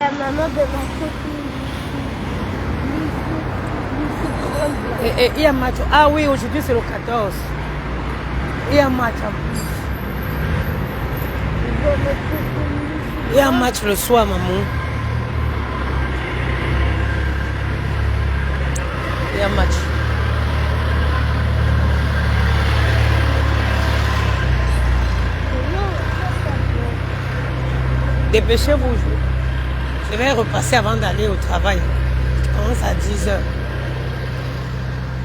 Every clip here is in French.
La maman de ma copine. Et il y a match. Ah oui, aujourd'hui c'est le 14. Il y a match en plus. Il y a un match le soir, maman. Il y a un match. Dépêchez-vous. Je vais repasser avant d'aller au travail. Je commence à 10h.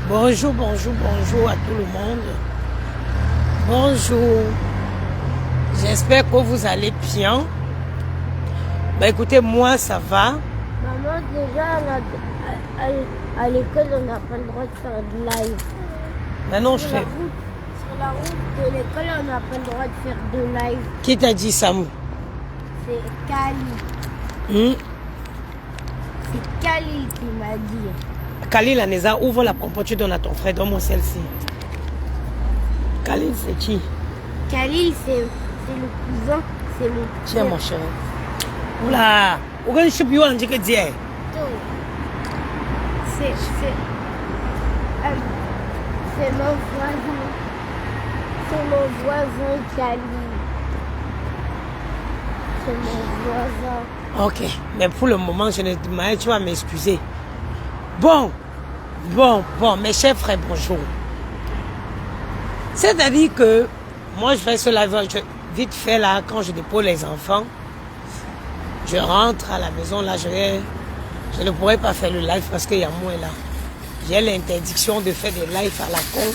Bonjour, bonjour, bonjour à tout le monde. Bonjour. J'espère que vous allez bien. Bah écoutez, moi ça va. Maman, déjà à l'école, on n'a pas le droit de faire de live. Maintenant je fais. Sur la route de l'école, on n'a pas le droit de faire de live. Qui t'a dit ça? C'est Kali. C'est Khalil qui m'a dit. Khalil Aneza, ouvre la pompe, tu donnes à ton frère, donne-moi celle-ci. Khalil, c'est qui? Khalil, c'est le cousin, c'est mon Tiens, mon cher. Oula, on va choper un petit peu de c'est mon voisin. C'est mon voisin Khalil. C'est mon voisin. Ok, mais pour le moment, je ne tu vas m'excuser. Bon, mes chers frères, bonjour. C'est-à-dire que moi, je fais ce live vite fait là, quand je dépose les enfants. Je rentre à la maison là, je ne pourrais pas faire le live parce qu'il y a moi là. J'ai l'interdiction de faire des lives à la con.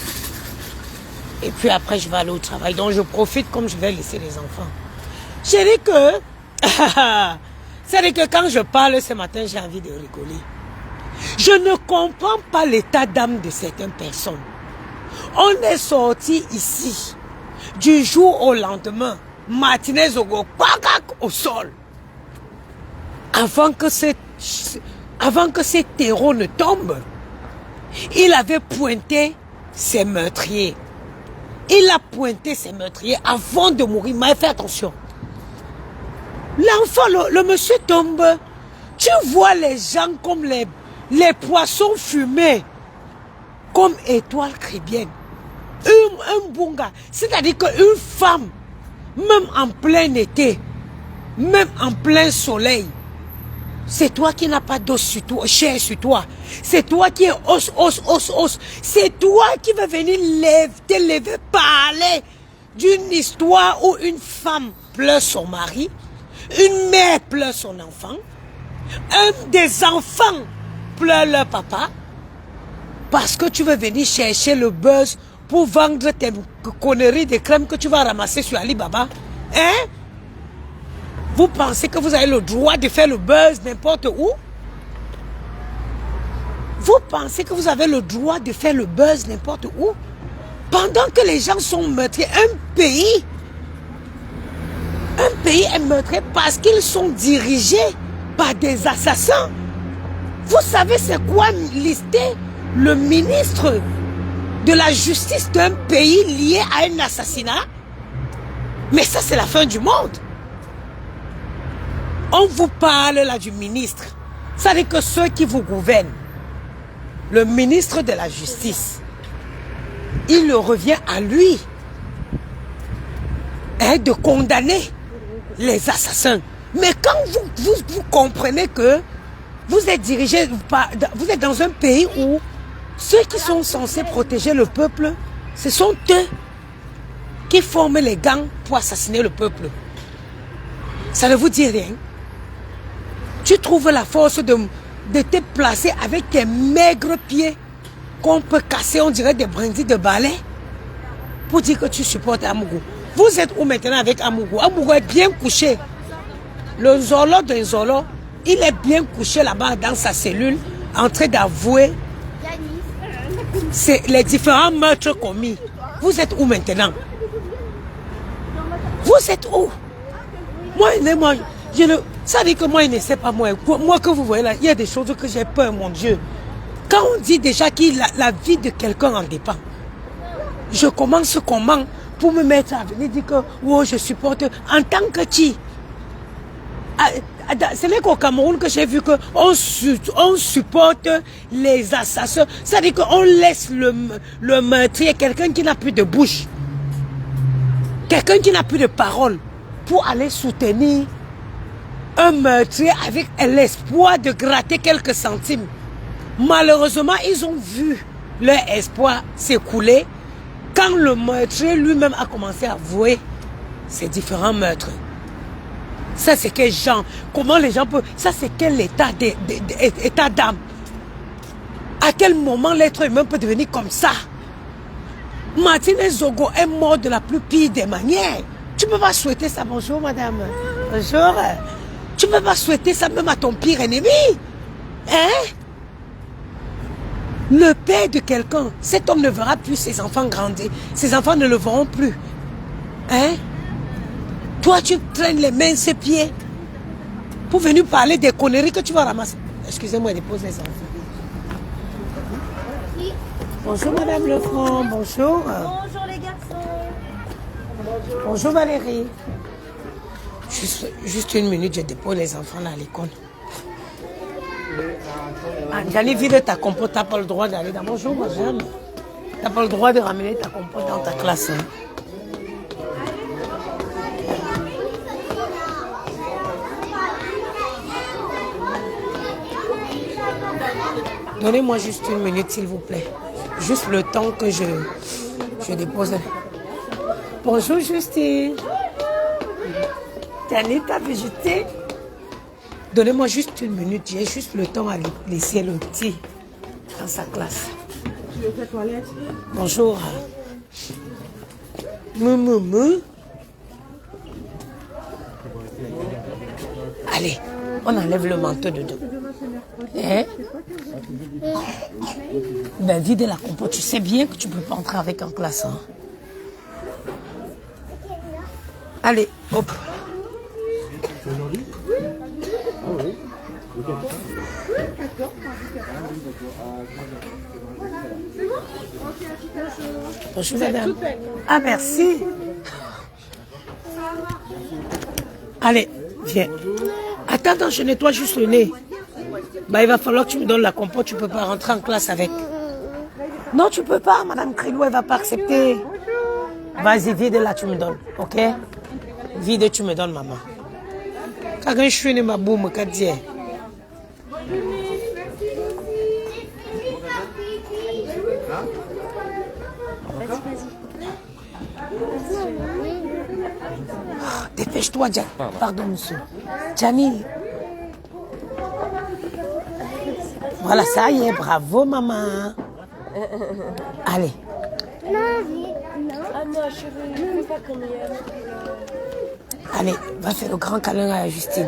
Et puis après, je vais aller au travail. Donc, je profite comme je vais laisser les enfants. J'ai dit que... C'est-à-dire que quand je parle ce matin, j'ai envie de rigoler. Je ne comprends pas l'état d'âme de certaines personnes. On est sorti ici, du jour au lendemain, matinée au sol. Avant que ces terreaux ne tombent, il avait pointé ses meurtriers. Il a pointé ses meurtriers avant de mourir. Mais fais attention. L'enfant, le monsieur tombe. Tu vois les gens comme les poissons fumés, comme étoiles chrétiennes. Un bon gars. C'est-à-dire qu'une femme, même en plein été, même en plein soleil, c'est toi qui n'as pas d'os sur toi, chair sur toi. C'est toi qui es os. C'est toi qui vas venir te lever, parler d'une histoire où une femme pleure son mari, une mère pleure son enfant, un des enfants pleure leur papa, parce que tu veux venir chercher le buzz pour vendre tes conneries de crème que tu vas ramasser sur Alibaba. Hein? Vous pensez que vous avez le droit de faire le buzz n'importe où? Vous pensez que vous avez le droit de faire le buzz n'importe où? Pendant que les gens sont meurtriers, un pays est meurtrier parce qu'ils sont dirigés par des assassins. Vous savez c'est quoi lister le ministre de la justice d'un pays lié à un assassinat? Mais ça c'est la fin du monde. On vous parle là du ministre. Ça veut dire que ceux qui vous gouvernent, le ministre de la justice, il le revient à lui de condamner les assassins. Mais quand vous comprenez que vous êtes dirigé, vous êtes dans un pays où ceux qui sont censés protéger le peuple, ce sont eux qui forment les gangs pour assassiner le peuple. Ça ne vous dit rien? Tu trouves la force de te placer avec tes maigres pieds qu'on peut casser, on dirait des brindilles de balai, pour dire que tu supportes Amougou. Vous êtes où maintenant avec Amougou? Amougou est bien couché. Le Zolo de Zolo, il est bien couché là-bas dans sa cellule, en train d'avouer les différents meurtres commis. Vous êtes où maintenant? Vous êtes où? Moi, ça dit que moi, il ne sait pas moi. Moi que vous voyez là, il y a des choses que j'ai peur, mon Dieu. Quand on dit déjà que la vie de quelqu'un en dépend, je commence comment pour me mettre à venir dire que oh, je supporte en tant que qui? Ce n'est qu'au Cameroun que j'ai vu qu'on supporte les assassins. C'est-à-dire qu'on laisse le meurtrier, quelqu'un qui n'a plus de bouche, quelqu'un qui n'a plus de parole, pour aller soutenir un meurtrier avec l'espoir de gratter quelques centimes. Malheureusement, ils ont vu leur espoir s'écouler quand le meurtrier lui-même a commencé à avouer ses différents meurtres. Ça, c'est quel genre? Comment les gens peuvent... Ça, c'est quel état d'âme? À quel moment l'être humain peut devenir comme ça? Martine Zogo est mort de la plus pire des manières. Tu ne peux pas souhaiter ça. Bonjour, madame. Bonjour. Tu ne peux pas souhaiter ça même à ton pire ennemi. Hein? Le père de quelqu'un, cet homme ne verra plus ses enfants grandir. Ses enfants ne le verront plus. Hein? Toi, tu traînes les mains, ses pieds pour venir parler des conneries que tu vas ramasser. Excusez-moi, dépose les enfants. Bonjour, madame Lefranc. Bonjour. Bonjour les garçons. Bonjour, Valérie. Juste une minute, je dépose les enfants là à l'école. J'allais vide ta compote, tu n'as pas le droit d'aller dans... Bonjour, moi j'aime. Tu n'as pas le droit de ramener ta compote dans ta classe. Hein. Donnez-moi juste une minute, s'il vous plaît. Juste le temps que je dépose. Bonjour, Justine. Tanit, t'as végété? Donnez-moi juste une minute. J'ai juste le temps à laisser le petit dans sa classe. Tu veux faire toilette? Bonjour. Mou. Allez, on enlève le manteau dedans. Hein? Ben, vide la compote. Tu sais bien que tu ne peux pas entrer avec en classe. Hein? Allez, hop. Bonjour madame. Ah merci. Allez, viens. Attends, je nettoie juste le nez. Bah, il va falloir que tu me donnes la compote, tu ne peux pas rentrer en classe avec. Non, tu ne peux pas, madame Krilou, elle ne va pas accepter. Vas-y, vide là, tu me donnes, ok? Vide, tu me donnes, maman. Quand je suis ma boum, qu'à dire. Dépêche-toi, Jack. Pardon, monsieur. Gianni. Voilà, ça y est, bravo, maman. Allez. Ah non, je ne veux pas comme hier. Allez, va faire le grand câlin à Justine.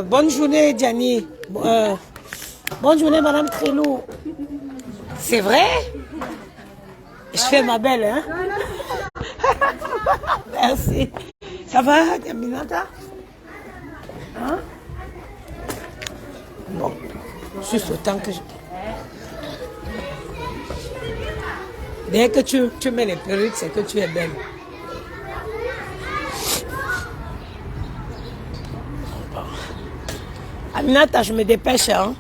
Bonne journée, Gianni. Bonne journée, madame Krilou. C'est vrai? Je fais ma belle, hein? Merci. Ça va, Aminata? Hein? Bon, juste autant que je... Dès que tu mets les perruques, c'est que tu es belle. Bon. Aminata, je me dépêche, hein?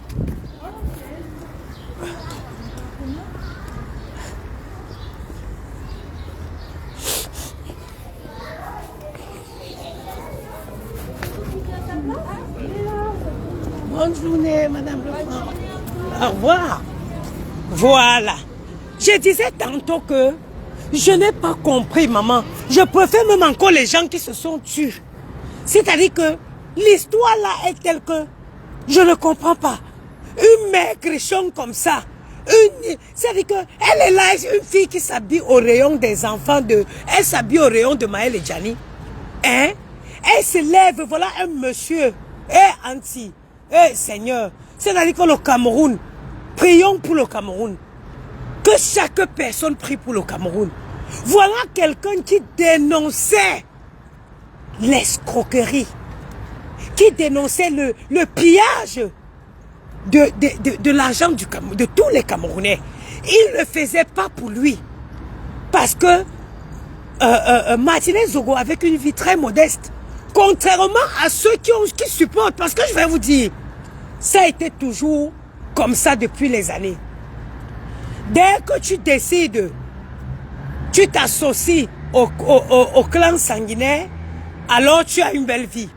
Bonne journée, madame Lefranc. Au revoir. Voilà. Je disais tantôt que je n'ai pas compris, maman. Je préfère même encore les gens qui se sont tués. C'est-à-dire que l'histoire là est telle que je ne comprends pas. Une mère Christiane comme ça, c'est-à-dire qu'elle est là, une fille qui s'habille au rayon des enfants elle s'habille au rayon de Maël et Gianni. Hein? Elle se lève, voilà un monsieur. Anti. Seigneur. C'est-à-dire que le Cameroun, prions pour le Cameroun. Que chaque personne prie pour le Cameroun. Voilà quelqu'un qui dénonçait l'escroquerie, qui dénonçait le pillage de l'argent de tous les Camerounais. Il ne le faisait pas pour lui. Parce que Martinez Zogo avec une vie très modeste. Contrairement à ceux qui supportent. Parce que je vais vous dire, ça a été toujours comme ça depuis les années. Dès que tu décides, tu t'associes au clan sanguinaire, alors tu as une belle vie.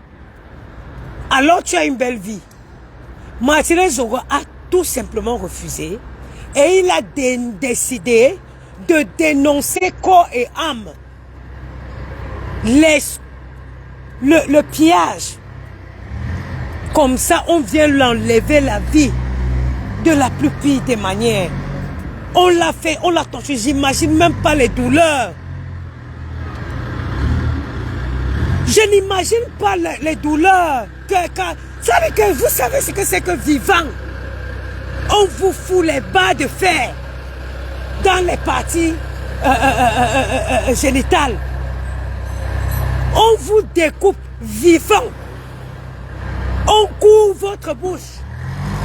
Alors tu as une belle vie. Martinez Zogo a tout simplement refusé et il a décidé de dénoncer corps et âme le pillage. Comme ça, on vient l'enlever la vie de la plus pire des manières. On l'a fait, on l'a torturé. J'imagine même pas les douleurs. Je n'imagine pas les douleurs. Vous savez ce que c'est que vivant. On vous fout les bas de fer dans les parties génitales. On vous découpe vivant. On couvre votre bouche.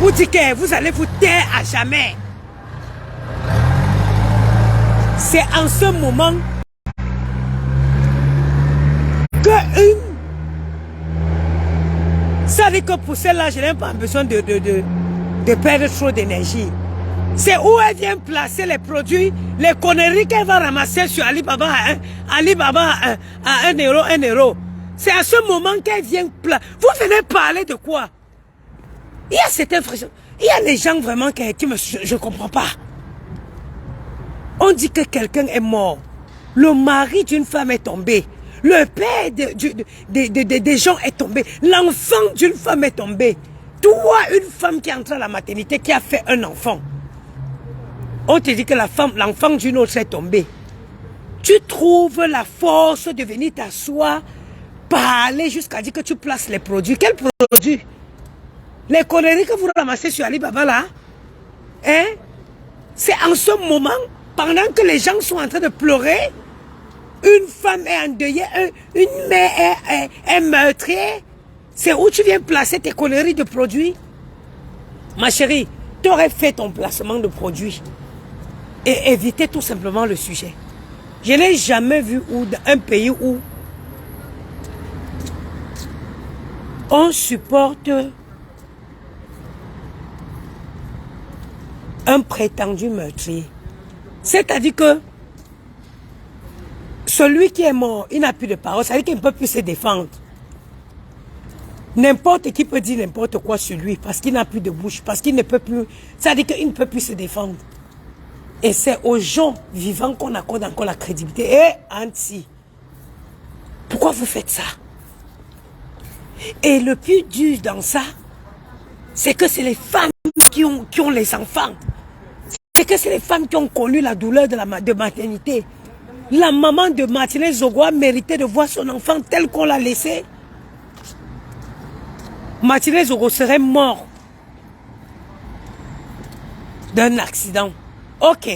Vous dites que vous allez vous taire à jamais. C'est en ce moment que ça dit que pour celle-là, je n'ai pas besoin de perdre trop d'énergie. C'est où elle vient placer les produits, les conneries qu'elle va ramasser sur Alibaba à 1 euro, 1 euro. C'est à ce moment qu'elle vient placer. Vous venez parler de quoi? Il y a cette impression. Il y a les gens vraiment je ne comprends pas. On dit que quelqu'un est mort. Le mari d'une femme est tombé. Le père des gens est tombé. L'enfant d'une femme est tombé. Toi, une femme qui est entrée à la maternité, qui a fait un enfant. On te dit que l'enfant d'une autre est tombé. Tu trouves la force de venir t'asseoir, parler jusqu'à dire que tu places les produits. Quels produits? Les conneries que vous ramassez sur Alibaba là. Hein? C'est en ce moment, pendant que les gens sont en train de pleurer, une femme est endeuillée, une mère est meurtrière. C'est où tu viens placer tes conneries de produits? Ma chérie, tu aurais fait ton placement de produits et éviter tout simplement le sujet. Je n'ai jamais vu un pays où on supporte un prétendu meurtrier. C'est-à-dire que celui qui est mort, il n'a plus de parole, c'est-à-dire qu'il ne peut plus se défendre. N'importe qui peut dire n'importe quoi sur lui parce qu'il n'a plus de bouche, parce qu'il ne peut plus, c'est-à-dire qu'il ne peut plus se défendre. Et c'est aux gens vivants qu'on accorde encore la crédibilité. Et Anti, pourquoi vous faites ça? Et le plus dur dans ça, c'est que c'est les femmes qui ont les enfants. C'est que c'est les femmes qui ont connu la douleur de maternité. La maman de Martinez Zogo a mérité de voir son enfant tel qu'on l'a laissé. Martinez Zogo serait mort d'un accident. Ok.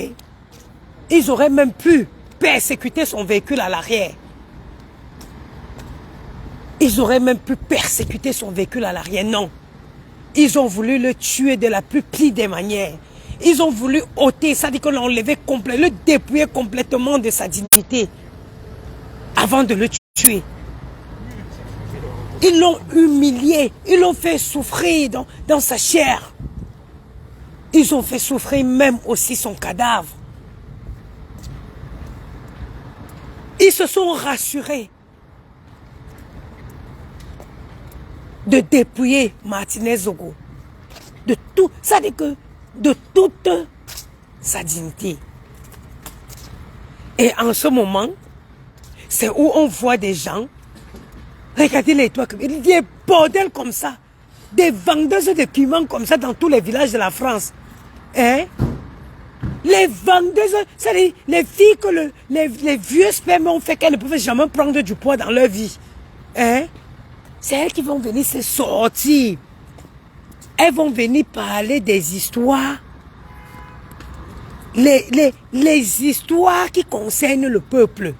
Ils auraient même pu persécuter son véhicule à l'arrière. Ils auraient même pu persécuter son véhicule à l'arrière. Non. Ils ont voulu le tuer de la plus pire des manières. Ils ont voulu ôter, ça dit qu'on l'a enlevé complètement, le dépouiller complètement de sa dignité avant de le tuer. Ils l'ont humilié, ils l'ont fait souffrir dans sa chair. Ils ont fait souffrir même aussi son cadavre. Ils se sont rassurés de dépouiller Martinez Zogo de tout, ça dit que de toute sa dignité. Et en ce moment, c'est où on voit des gens, regardez les toits, des bordels comme ça, des vendeuses de piments comme ça dans tous les villages de la France. Hein? Les vendeuses, c'est-à-dire les filles que les vieux spermes ont fait qu'elles ne pouvaient jamais prendre du poids dans leur vie. Hein? C'est elles qui vont venir se sortir. Elles vont venir parler des histoires. Les histoires qui concernent le peuple.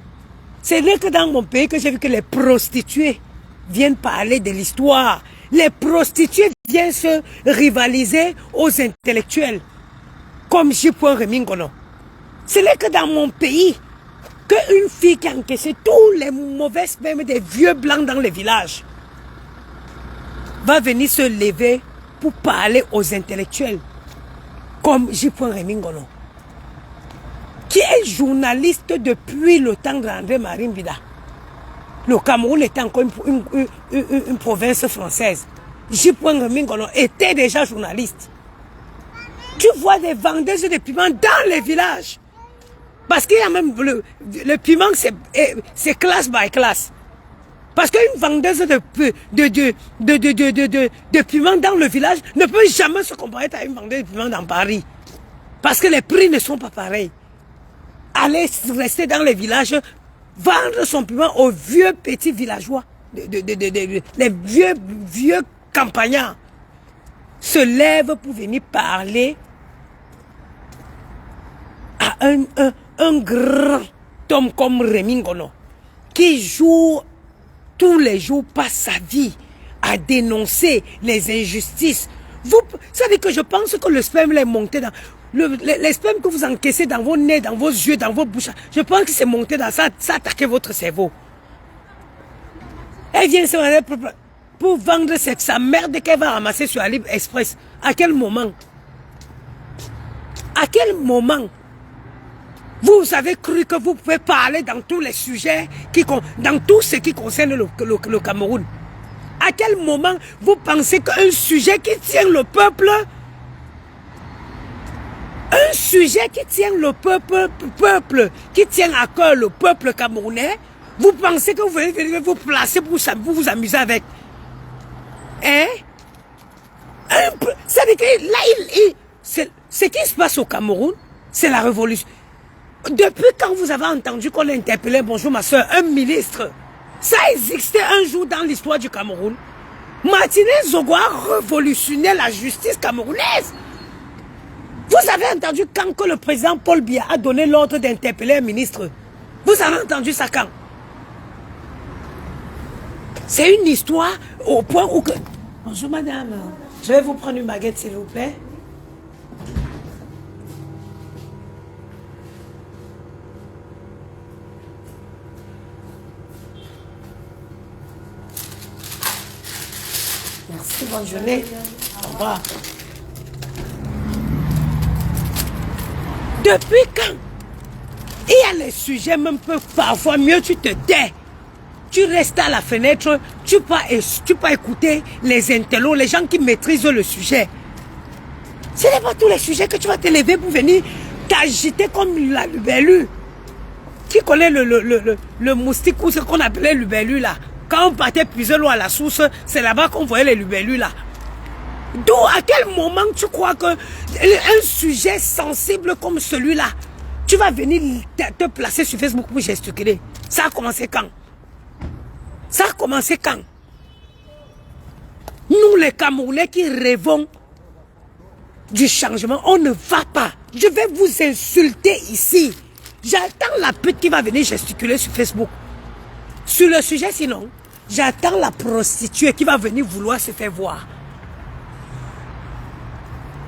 C'est là que dans mon pays que j'ai vu que les prostituées viennent parler de l'histoire. Les prostituées viennent se rivaliser aux intellectuels. Comme J. Remingono. C'est là que dans mon pays, qu'une fille qui a encaissé tous les mauvais spermes des vieux blancs dans les villages va venir se lever pour parler aux intellectuels comme J. Rémy Ngolo, qui est journaliste depuis le temps d'André Marimbida. Le Cameroun était encore une province française. J. Rémy Ngolo était déjà journaliste. Tu vois des vendeuses de piments dans les villages. Parce qu'il y a même le piment, c'est classe by classe. Parce qu'une vendeuse de piment dans le village ne peut jamais se comparer à une vendeuse de piment dans Paris. Parce que les prix ne sont pas pareils. Aller rester dans les villages, vendre son piment aux vieux petits villageois, les vieux campagnards, se lèvent pour venir parler à un grand homme comme Rémy Ngolo, qui jour tous les jours passe sa vie à dénoncer les injustices. Vous savez que je pense que le sperme est monté dans... Les spermes que vous encaissez dans vos nez, dans vos yeux, dans vos bouches, je pense que c'est monté dans ça, ça a attaqué votre cerveau. Elle vient se rendre pour vendre sa merde qu'elle va ramasser sur AliExpress. À quel moment? À quel moment vous avez cru que vous pouvez parler dans tous les sujets, dans tout ce qui concerne le Cameroun? À quel moment vous pensez qu'un sujet qui tient le peuple, un sujet qui tient le peuple, qui tient à cœur le peuple camerounais, vous pensez que vous venez vous placer pour vous amuser avec? Hein? C'est-à-dire que là, ce qui se passe au Cameroun, c'est la révolution. Depuis quand vous avez entendu qu'on a interpellé, bonjour ma soeur, un ministre? Ça existait un jour dans l'histoire du Cameroun. Martinez Zogo a révolutionné la justice camerounaise. Vous avez entendu quand que le président Paul Biya a donné l'ordre d'interpeller un ministre? Vous avez entendu ça quand? C'est une histoire au point où que... Bonjour madame, je vais vous prendre une baguette s'il vous plaît. Merci, bonne journée. Au revoir. Depuis quand? Il y a les sujets, même parfois mieux tu te tais. Tu restes à la fenêtre, tu peux écouter les intellos, les gens qui maîtrisent le sujet. Ce n'est pas tous les sujets que tu vas te lever pour venir t'agiter comme la lubellule. Qui connaît le moustique ou ce qu'on appelait lubellule là? Quand on partait puiser l'eau à la source, c'est là-bas qu'on voyait les lubellus là. D'où, à quel moment tu crois que un sujet sensible comme celui-là, tu vas venir te placer sur Facebook pour gesticuler? Ça a commencé quand? Ça a commencé quand? Nous les Camerounais qui rêvons du changement, on ne va pas. Je vais vous insulter ici. J'attends la pute qui va venir gesticuler sur Facebook. Sur le sujet sinon, j'attends la prostituée qui va venir vouloir se faire voir.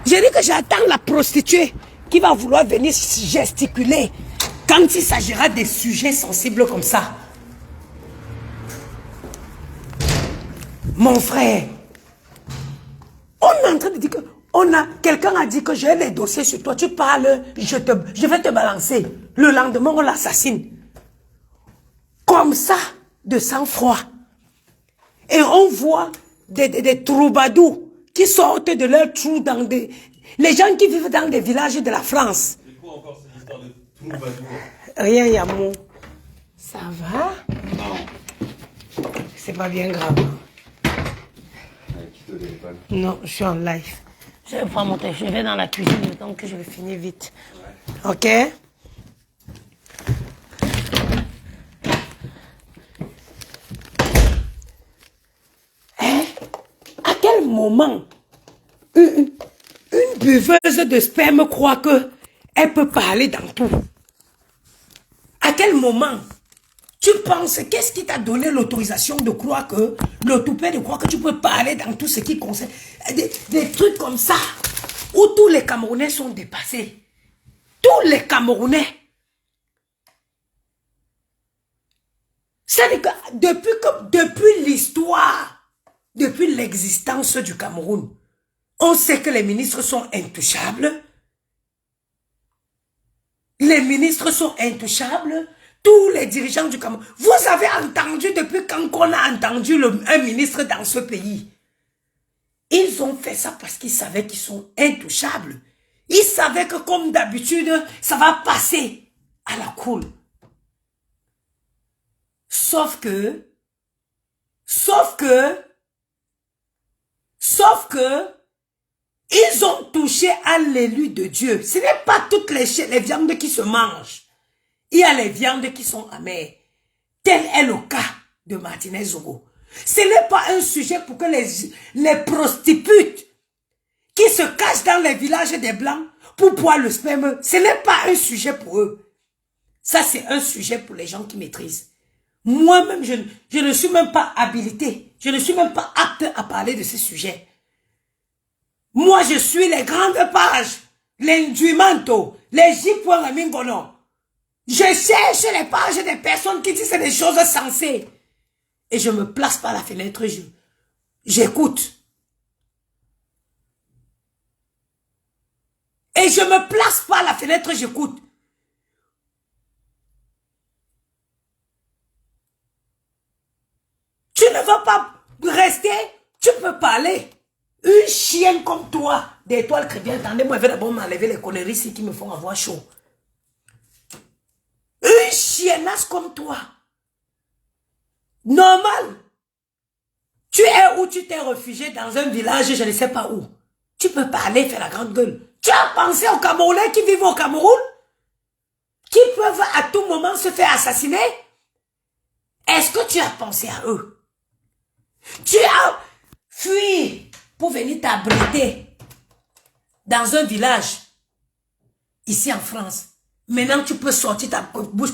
J'ai dit que j'attends la prostituée qui va vouloir venir gesticuler quand il s'agira des sujets sensibles comme ça. Mon frère, on est en train de dire que quelqu'un a dit que j'ai les dossiers sur toi, tu parles, je vais te balancer. Le lendemain, on l'assassine. Comme ça, de sang-froid. Et on voit des troubadours qui sortent de leur trou dans des... Les gens qui vivent dans des villages de la France. C'est quoi encore cette histoire de troubadour? Rien, Yamou. Ça va? Non. C'est pas bien grave. Avec qui te téléphone? Non, je suis en live. Je vais prendre mon téléphone, je vais dans la cuisine, donc je vais finir vite. Ouais. Ok? Hein? À quel moment une buveuse de sperme croit qu'elle peut parler dans tout? À quel moment tu penses, qu'est-ce qui t'a donné l'autorisation de croire que, le toupet de croire que tu peux parler dans tout ce qui concerne des trucs comme ça, où tous les Camerounais sont dépassés. Tous les Camerounais. C'est-à-dire que depuis l'histoire, depuis l'existence du Cameroun, on sait que les ministres sont intouchables. Les ministres sont intouchables. Tous les dirigeants du Cameroun. Vous avez entendu depuis quand on a entendu un ministre dans ce pays? Ils ont fait ça parce qu'ils savaient qu'ils sont intouchables. Ils savaient que comme d'habitude, ça va passer à la cool. Sauf que, ils ont touché à l'élu de Dieu. Ce n'est pas toutes les viandes qui se mangent. Il y a les viandes qui sont amères. Tel est le cas de Martinez Zogo. Ce n'est pas un sujet pour que les prostituées qui se cachent dans les villages des Blancs pour boire le sperme, ce n'est pas un sujet pour eux. Ça, c'est un sujet pour les gens qui maîtrisent. Moi-même, je ne suis même pas habilité. Je ne suis même pas apte à parler de ces sujets. Moi, je suis les grandes pages, les Nduimanto, les J.Mingono. Je cherche les pages des personnes qui disent des choses sensées. Et je me place par la fenêtre, j'écoute. Et je me place par la fenêtre, j'écoute. Tu ne vas pas rester, tu peux parler. Une chienne comme toi, d'étoiles chrétiennes, attendez-moi, je vais d'abord m'enlever les conneries ici qui me font avoir chaud. Une chiennasse comme toi. Normal. Tu es où tu t'es réfugié dans un village, je ne sais pas où. Tu peux parler, faire la grande gueule. Tu as pensé aux Camerounais qui vivent au Cameroun? Qui peuvent à tout moment se faire assassiner? Est-ce que tu as pensé à eux? Tu as fui pour venir t'abriter dans un village ici en France. Maintenant, tu peux sortir ta bouche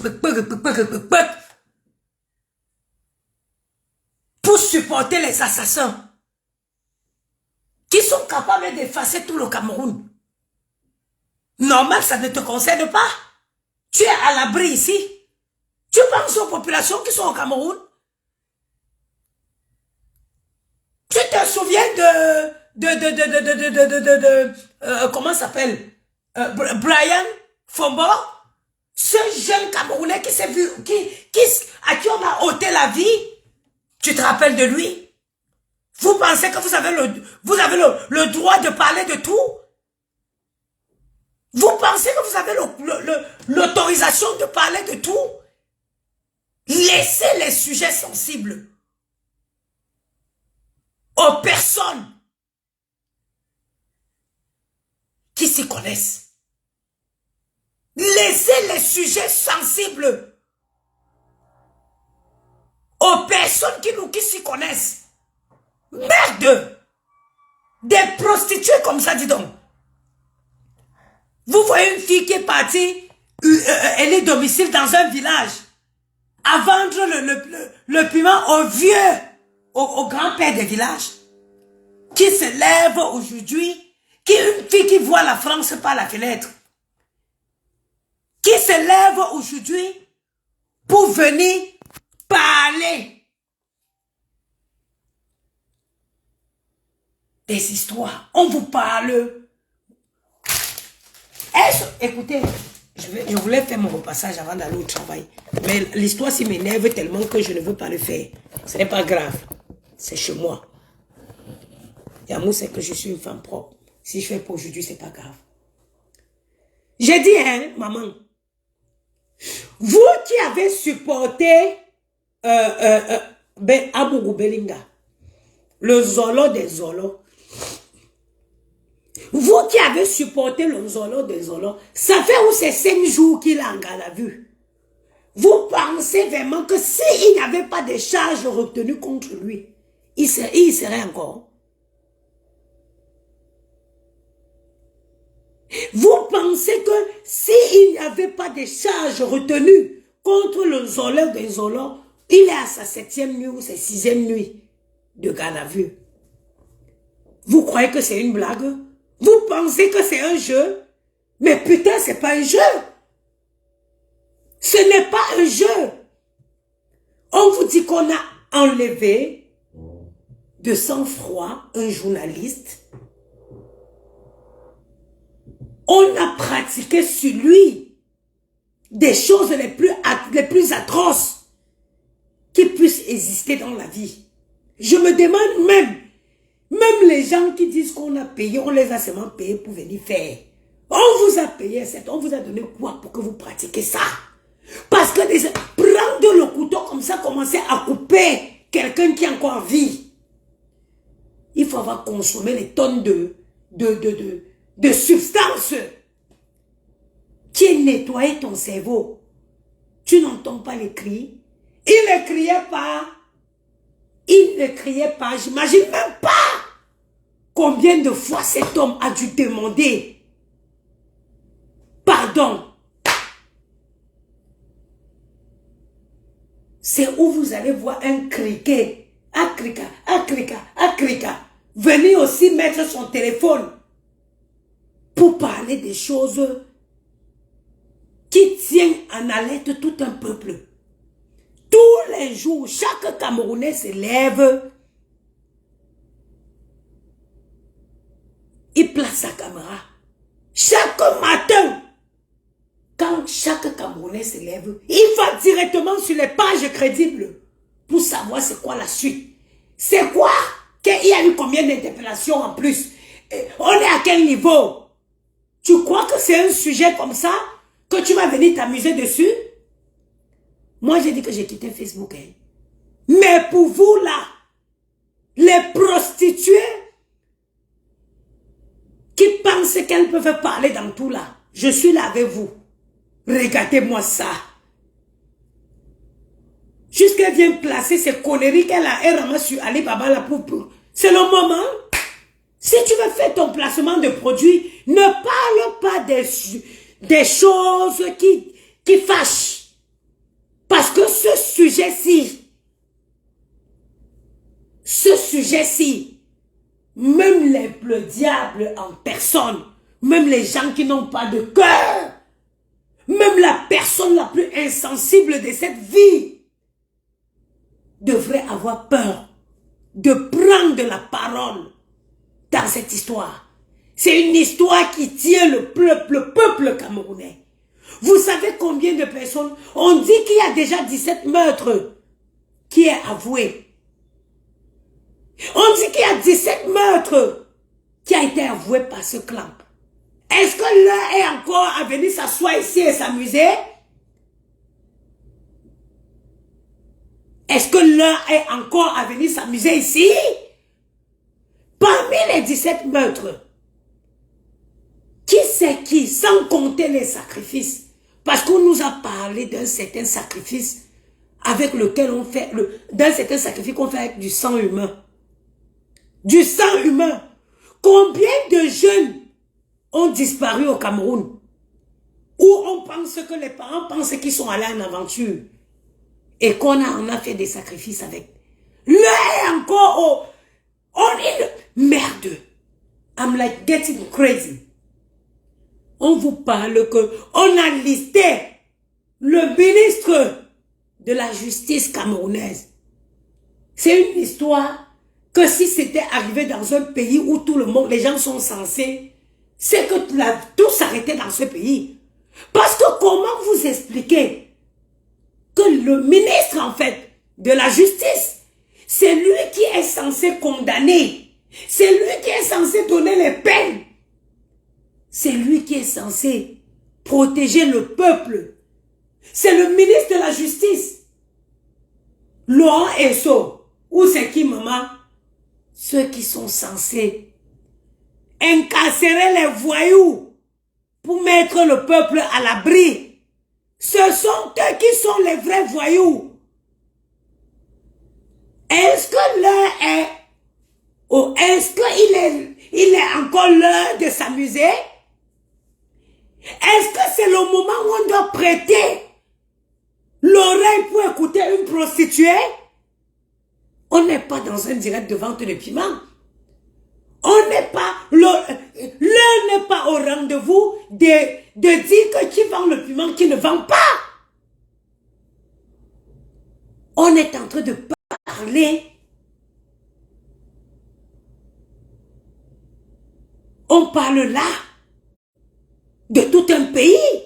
pour supporter les assassins qui sont capables d'effacer tout le Cameroun. Normal, ça ne te concerne pas. Tu es à l'abri ici. Tu penses aux populations qui sont au Cameroun? Tu te souviens comment ça s'appelle? Brian Fombo? Ce jeune Camerounais qui s'est vu, à qui on a ôté la vie. Tu te rappelles de lui? Vous pensez que vous avez le droit de parler de tout? Vous pensez que vous avez l'autorisation de parler de tout? Laissez les sujets sensibles aux personnes qui s'y connaissent. Laissez les sujets sensibles aux personnes qui s'y connaissent. Merde! Des prostituées comme ça, dis donc. Vous voyez une fille qui est partie, elle est domicile dans un village, à vendre le piment au vieux, au grand-père des villages, qui se lève aujourd'hui, une fille qui voit la France par la fenêtre, qui se lève aujourd'hui pour venir parler des histoires. On vous parle. Écoutez, je voulais faire mon repassage avant d'aller au travail. Mais l'histoire s'y m'énerve tellement que je ne veux pas le faire. Ce n'est pas grave. C'est chez moi. L'amour, c'est que je suis une femme propre. Si je fais pour aujourd'hui, c'est pas grave. J'ai dit, hein, maman. Vous qui avez supporté Amougou Belinga, le Zolo des Zolos, vous qui avez supporté le Zolo des Zolos, ça fait où c'est 5 jours qu'il a en garde à vue. Vous pensez vraiment que s'il n'y avait pas de charges retenues contre lui, il serait encore. Vous pensez que s'il n'y avait pas de charges retenues contre le Zolo des Zolos, il est à sa 7e nuit ou sa 6e nuit de garde à vue. Vous croyez que c'est une blague? Vous pensez que c'est un jeu? Mais putain, c'est pas un jeu. Ce n'est pas un jeu. On On vous dit qu'on a enlevé de sang-froid un journaliste. On a pratiqué sur lui des choses les plus atroces qui puissent exister dans la vie. Je me demande même les gens qui disent qu'on a payé, on les a seulement payés pour venir faire. On vous a payé, on vous a donné quoi pour que vous pratiquiez ça? Parce que prendre le couteau comme ça, commencer à couper quelqu'un qui est encore en vie. Il faut avoir consommé les tonnes de substances qui nettoient ton cerveau. Tu n'entends pas les cris. Il ne criait pas. Il ne criait pas. J'imagine même pas combien de fois cet homme a dû demander pardon. C'est où vous allez voir un criquet. Akrika, akrika, akrika. Venir aussi mettre son téléphone pour parler des choses qui tiennent en haleine tout un peuple. Tous les jours, chaque Camerounais se lève, il place sa caméra. Chaque matin, quand chaque Camerounais se lève, il va directement sur les pages crédibles pour savoir c'est quoi la suite. C'est quoi? Il y a eu combien d'interpellations en plus? On est à quel niveau? Tu crois que c'est un sujet comme ça que tu vas venir t'amuser dessus? Moi, j'ai dit que j'ai quitté Facebook. Hein. Mais pour vous, là, les prostituées qui pensent qu'elles peuvent parler dans tout, là, je suis là avec vous. Regardez-moi ça. Jusqu'elle vient placer ces conneries qu'elle ramasse sur Alibaba, là, c'est le moment. Si tu veux faire ton placement de produits, ne parle pas des choses qui fâchent. Parce que ce sujet-ci, même le diable en personne, même les gens qui n'ont pas de cœur, même la personne la plus insensible de cette vie, devrait avoir peur de prendre la parole dans cette histoire. C'est une histoire qui tient le peuple camerounais. Vous savez combien de personnes? On dit qu'il y a déjà 17 meurtres qui est avoué. On dit qu'il y a 17 meurtres qui a été avoué par ce clan. Est-ce que l'un est encore à venir s'asseoir ici et s'amuser? Est-ce que l'un est encore à venir s'amuser ici? Parmi les 17 meurtres, qui c'est qui, sans compter les sacrifices? Parce qu'on nous a parlé d'un certain sacrifice avec lequel on fait, d'un certain sacrifice qu'on fait avec du sang humain. Du sang humain. Combien de jeunes ont disparu au Cameroun? Où on pense que les parents pensent qu'ils sont allés en aventure. Et qu'on en a fait des sacrifices avec. Là est encore on est merde. I'm like getting crazy. On vous parle que on a listé le ministre de la justice camerounaise. C'est une histoire que si c'était arrivé dans un pays où tout le monde, les gens sont censés, c'est que tout s'arrêtait dans ce pays. Parce que comment vous expliquez que le ministre, en fait, de la justice, c'est lui qui est censé condamner. C'est lui qui est censé donner les peines. C'est lui qui est censé protéger le peuple. C'est le ministre de la justice. Laurent Esso, ou c'est qui, maman? Ceux qui sont censés incarcérer les voyous pour mettre le peuple à l'abri. Ce sont eux qui sont les vrais voyous. Est-ce que l'heure est... ou est-ce qu'il est encore l'heure de s'amuser? Est-ce que c'est le moment où on doit prêter l'oreille pour écouter une prostituée? On n'est pas dans un direct de vente de piment. On n'est pas... L'heure n'est pas au rendez-vous de dire que qui vend le piment, qui ne vend pas. On est en train de parler. On parle là de tout un pays.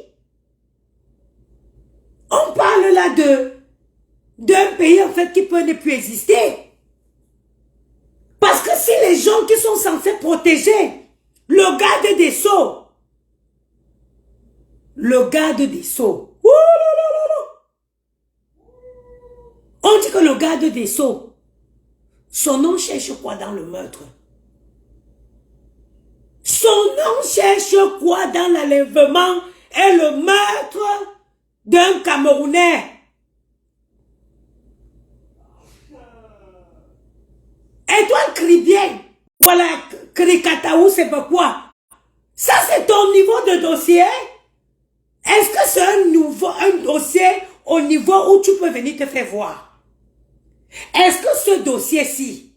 On parle là d'un pays en fait qui peut ne plus exister. Parce que si les gens qui sont censés protéger le garde des Sceaux, on dit que le garde des Sceaux, son nom cherche quoi dans le meurtre? Son nom cherche quoi dans l'enlèvement et le meurtre d'un Camerounais? Étoile crie bien. Voilà, Krikataou, c'est pourquoi. Ça, c'est ton niveau de dossier. Est-ce que c'est un dossier au niveau où tu peux venir te faire voir? Est-ce que ce dossier-ci,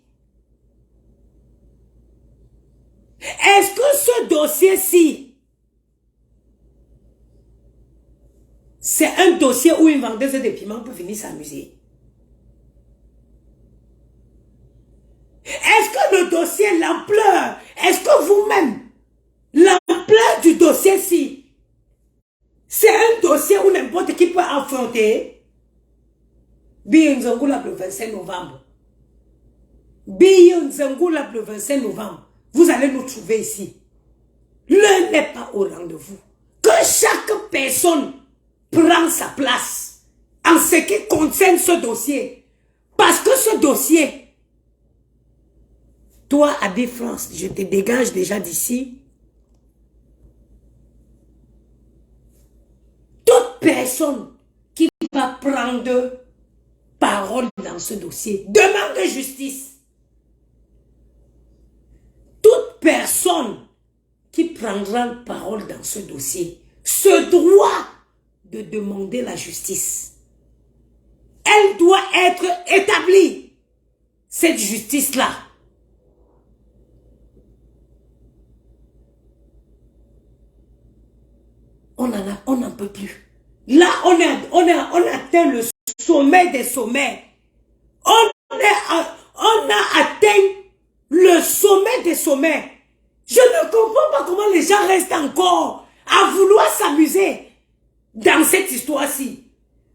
c'est un dossier où une vendeuse de piments peut venir s'amuser? Est-ce que le dossier, l'ampleur, est-ce que vous-même, l'ampleur du dossier-ci, c'est un dossier où n'importe qui peut affronter? Biyonzangula le 25 novembre. Biyonzangula le 25 novembre. Vous allez nous trouver ici. L'un n'est pas au rendez-vous. Que chaque personne prend sa place en ce qui concerne ce dossier. Parce que ce dossier, toi, Abi France, je te dégage déjà d'ici. Toute personne qui va prendre parole dans ce dossier demande justice. Toute personne qui prendra parole dans ce dossier se doit de demander la justice. Elle doit être établie, cette justice-là. On n'en peut plus. Là, on a atteint le sommet des sommets. On a atteint le sommet des sommets. Je ne comprends pas comment les gens restent encore à vouloir s'amuser dans cette histoire-ci.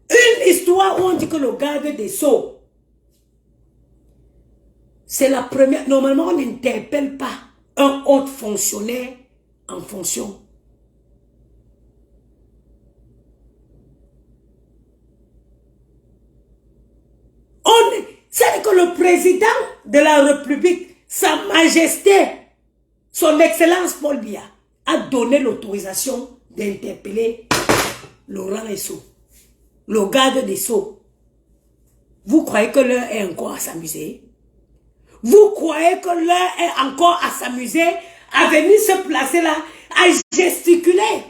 Une histoire où on dit que le garde des Sceaux, c'est la première. Normalement, on n'interpelle pas un haut fonctionnaire en fonction. C'est que le président de la République, Sa Majesté, son Excellence Paul Biya, a donné l'autorisation d'interpeller Laurent Esso, le garde des Sceaux. Vous croyez que l'heure est encore à s'amuser? Vous croyez que l'heure est encore à s'amuser, à venir se placer là, à gesticuler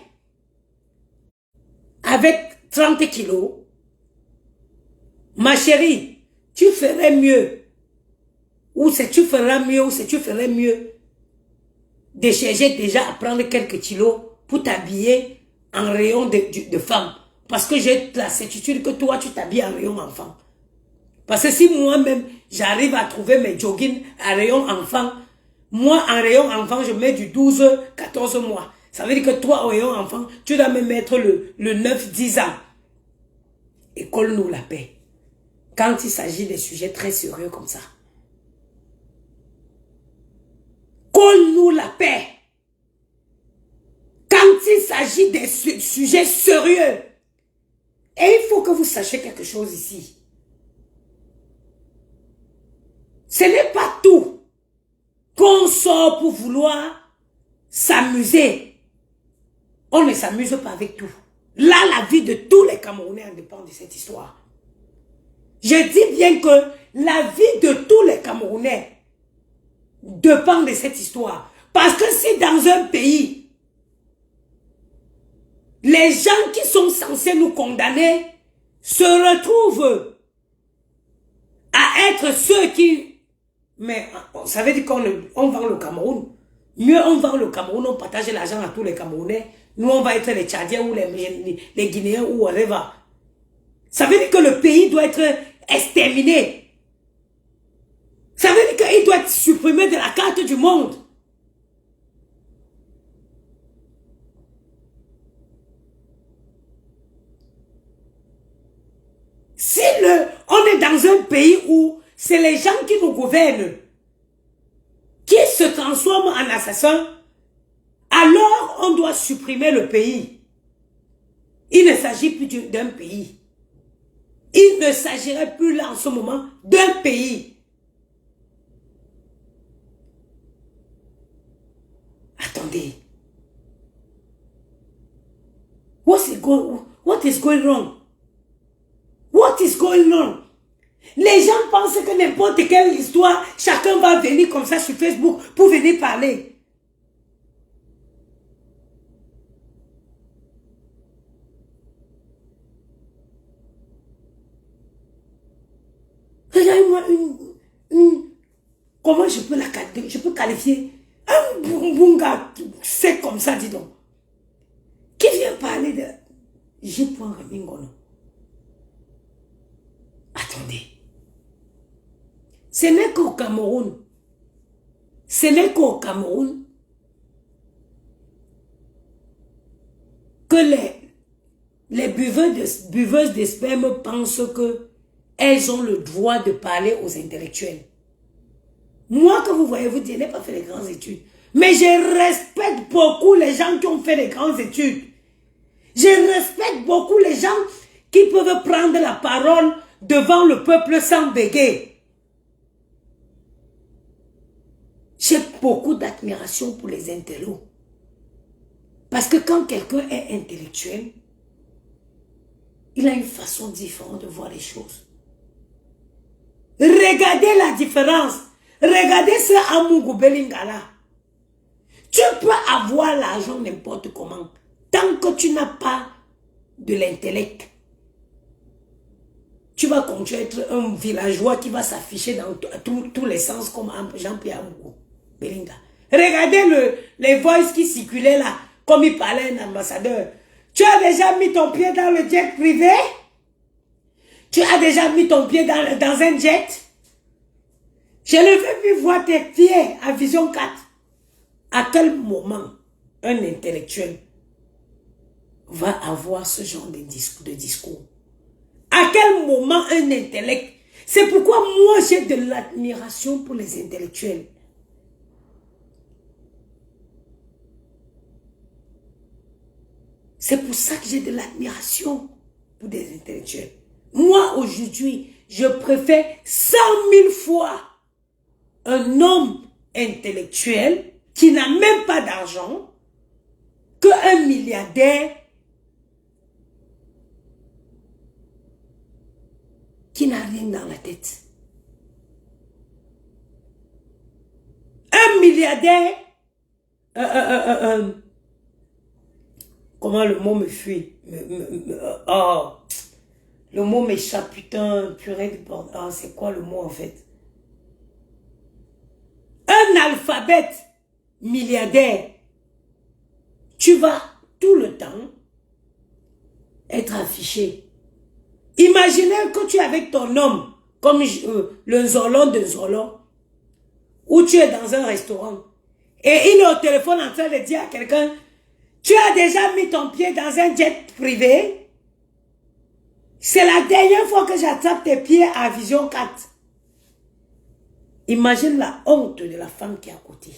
avec 30 kilos? Ma chérie, tu ferais mieux, ou c'est tu feras mieux, ou c'est tu ferais mieux de chercher déjà à prendre quelques kilos pour t'habiller en rayon de femme. Parce que j'ai la certitude que toi, tu t'habilles en rayon enfant. Parce que si moi-même, j'arrive à trouver mes joggings en rayon enfant, moi, en rayon enfant, je mets du 12-14 mois. Ça veut dire que toi, au rayon enfant, tu dois me mettre le 9-10 ans. Et colle-nous la paix. Quand il s'agit de sujets très sérieux comme ça. Colle-nous la paix. Quand il s'agit de sujets sérieux. Et il faut que vous sachiez quelque chose ici. Ce n'est pas tout qu'on sort pour vouloir s'amuser. On ne s'amuse pas avec tout. Là, la vie de tous les Camerounais en dépend de cette histoire. Je dis bien que la vie de tous les Camerounais dépend de cette histoire. Parce que si dans un pays, les gens qui sont censés nous condamner se retrouvent à être ceux qui... Mais ça veut dire qu'on vend le Cameroun. Mieux on vend le Cameroun, on partage l'argent à tous les Camerounais. Nous, on va être les Tchadiens ou les Guinéens ou whatever. Ça veut dire que le pays doit être exterminé. Ça veut dire qu'il doit être supprimé de la carte du monde. Si on est dans un pays où c'est les gens qui nous gouvernent, qui se transforment en assassins, alors on doit supprimer le pays. Il ne s'agit plus d'un pays. Il ne s'agirait plus là en ce moment d'un pays. Attendez. What is going wrong? What is going on? Les gens pensent que n'importe quelle histoire, chacun va venir comme ça sur Facebook pour venir parler. Regardez-moi comment je peux qualifier un bunga, c'est comme ça, dis donc. Qui vient parler de J. Ramingono? Attendez. Ce n'est qu'au Cameroun. Ce n'est qu'au Cameroun que les buveuses de sperme pensent que elles ont le droit de parler aux intellectuels. Moi, que vous voyez, vous dites, je n'ai pas fait de grandes études. Mais je respecte beaucoup les gens qui ont fait de grandes études. Je respecte beaucoup les gens qui peuvent prendre la parole devant le peuple sans bégayer. J'ai beaucoup d'admiration pour les intellos. Parce que quand quelqu'un est intellectuel, il a une façon différente de voir les choses. Regardez la différence. Regardez ce Amougou Belingala. Tu peux avoir l'argent n'importe comment. Tant que tu n'as pas de l'intellect, tu vas continuer à être un villageois qui va s'afficher dans tous les sens comme Jean-Pierre Amougou Belinga. Regardez les voices qui circulaient là, comme il parlait un ambassadeur. Tu as déjà mis ton pied dans le jet privé? Tu as déjà mis ton pied dans un jet? Je ne veux plus voir tes pieds à Vision 4. À quel moment un intellectuel va avoir ce genre de discours? À quel moment un intellect? C'est pourquoi moi j'ai de l'admiration pour les intellectuels. C'est pour ça que j'ai de l'admiration pour des intellectuels. Moi aujourd'hui, je préfère 100 000 fois un homme intellectuel qui n'a même pas d'argent qu'un milliardaire qui n'a rien dans la tête. Un milliardaire, comment le mot me fuit? Le mot m'échappe, putain, purée de bordel. C'est quoi le mot en fait? Un alphabète milliardaire, tu vas tout le temps être affiché. Imaginez que tu es avec ton homme, comme le Nzolon de Nzolon, où tu es dans un restaurant, et il est au téléphone en train de dire à quelqu'un, tu as déjà mis ton pied dans un jet privé? C'est la dernière fois que j'attrape tes pieds à Vision 4. Imagine la honte de la femme qui est à côté.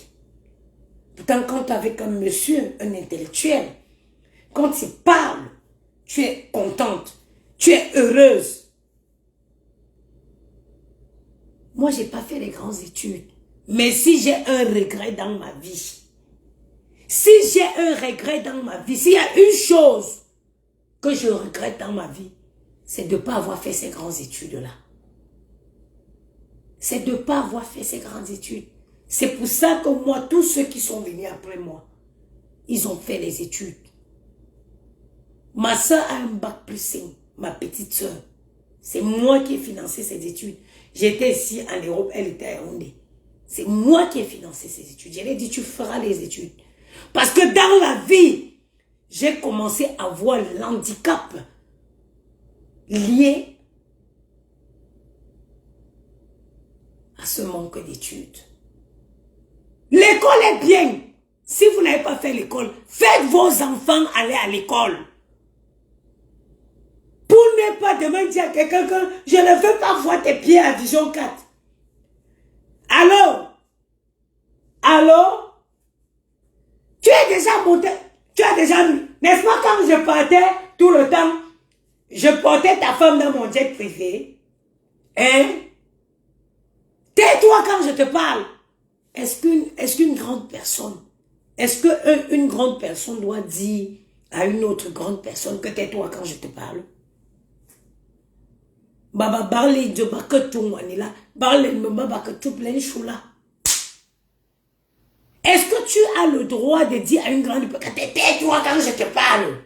Pourtant, quand tu es avec un monsieur, un intellectuel, quand il parle, tu es contente, tu es heureuse. Moi, je n'ai pas fait les grandes études. Mais si j'ai un regret dans ma vie, s'il y a une chose que je regrette dans ma vie, c'est de ne pas avoir fait ces grandes études-là. C'est de ne pas avoir fait ces grandes études. C'est pour ça que moi, tous ceux qui sont venus après moi, ils ont fait les études. Ma soeur a un bac plus 5, ma petite soeur. C'est moi qui ai financé ses études. J'étais ici en Europe, elle était à Yaoundé. C'est moi qui ai financé ses études. Je lui ai dit, tu feras les études. Parce que dans la vie, j'ai commencé à voir l'handicap lié ce manque d'études. L'école est bien. Si vous n'avez pas fait l'école, faites vos enfants aller à l'école. Pour ne pas demain dire à quelqu'un que je ne veux pas voir tes pieds à vision 4. Allô? Allô? Tu es déjà monté, tu as déjà, n'est-ce pas quand je partais tout le temps, je portais ta femme dans mon jet privé? Hein? Tais-toi quand je te parle. Est-ce qu'une grande personne, une grande personne doit dire à une autre grande personne que tais-toi quand je te parle? Baba barle de baketou manila, barle de baketou plein choula. Est-ce que tu as le droit de dire à une grande personne que tais-toi quand je te parle?